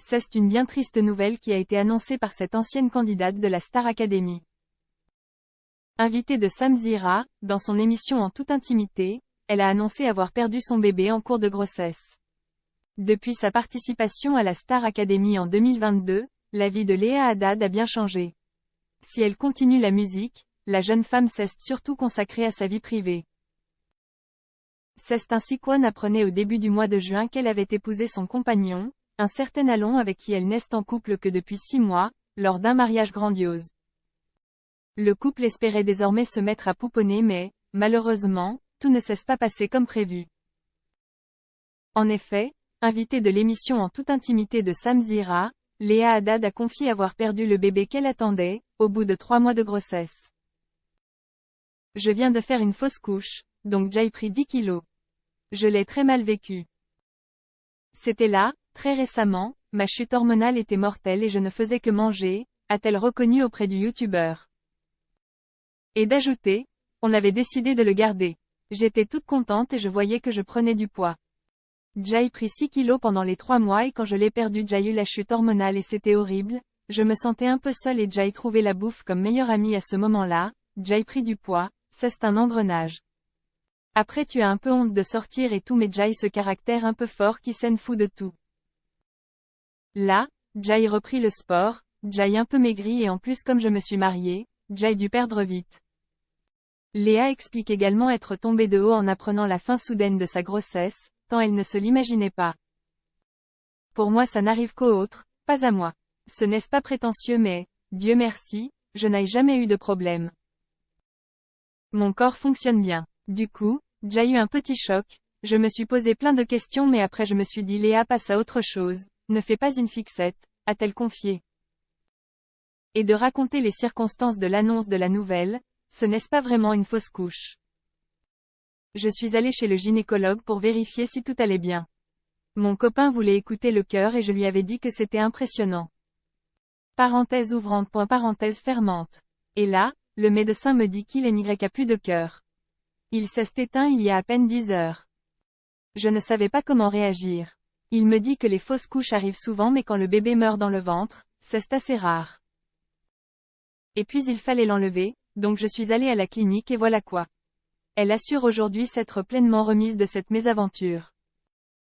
C'est une bien triste nouvelle qui a été annoncée par cette ancienne candidate de la Star Academy. Invitée de Sam Zira, dans son émission En toute intimité, elle a annoncé avoir perdu son bébé en cours de grossesse. Depuis sa participation à la Star Academy en 2022, la vie de Léa Haddad a bien changé. Si elle continue la musique, la jeune femme s'est surtout consacrée à sa vie privée. C'est ainsi Kwon apprenait au début du mois de juin qu'elle avait épousé son compagnon, un certain Alon avec qui elle n'est en couple que depuis 6 mois, lors d'un mariage grandiose. Le couple espérait désormais se mettre à pouponner mais, malheureusement, tout ne s'est pas passé comme prévu. En effet, invitée de l'émission En toute intimité de Sam Zira, Léa Haddad a confié avoir perdu le bébé qu'elle attendait, au bout de 3 mois de grossesse. Je viens de faire une fausse couche, donc j'ai pris 10 kilos. Je l'ai très mal vécu. C'était là, très récemment, ma chute hormonale était mortelle et je ne faisais que manger, a-t-elle reconnu auprès du youtubeur. Et d'ajouter, on avait décidé de le garder. J'étais toute contente et je voyais que je prenais du poids. J'ai pris 6 kilos pendant les 3 mois et quand je l'ai perdu j'ai eu la chute hormonale et c'était horrible, je me sentais un peu seule et j'ai trouvé la bouffe comme meilleure amie à ce moment-là, j'ai pris du poids, c'est un engrenage. Après tu as un peu honte de sortir et tout mais j'ai ce caractère un peu fort qui s'en fout de tout. Là, j'ai repris le sport, j'ai un peu maigri et en plus comme je me suis mariée, j'ai dû perdre vite. Léa explique également être tombée de haut en apprenant la fin soudaine de sa grossesse, tant elle ne se l'imaginait pas. Pour moi ça n'arrive qu'aux autres, pas à moi. Ce n'est pas prétentieux mais, Dieu merci, je n'ai jamais eu de problème. Mon corps fonctionne bien. Du coup, j'ai eu un petit choc, je me suis posé plein de questions mais après je me suis dit Léa passe à autre chose, ne fais pas une fixette, a-t-elle confié. Et de raconter les circonstances de l'annonce de la nouvelle, ce n'est pas vraiment une fausse couche. Je suis allée chez le gynécologue pour vérifier si tout allait bien. Mon copain voulait écouter le cœur et je lui avais dit que c'était impressionnant. Parenthèse ouvrante point parenthèse fermante. Et là, le médecin me dit qu'il n'y a plus de cœur. Il s'est éteint il y a à peine 10 heures. Je ne savais pas comment réagir. Il me dit que les fausses couches arrivent souvent mais quand le bébé meurt dans le ventre, c'est assez rare. Et puis il fallait l'enlever, donc je suis allée à la clinique et voilà quoi. Elle assure aujourd'hui s'être pleinement remise de cette mésaventure.